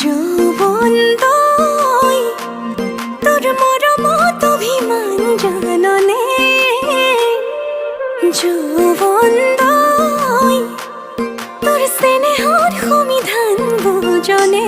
যৌবন তই তোর মরমত অভিমান জাননে, যৌবন তই তোর স্নেহর সমিধান বুজনে।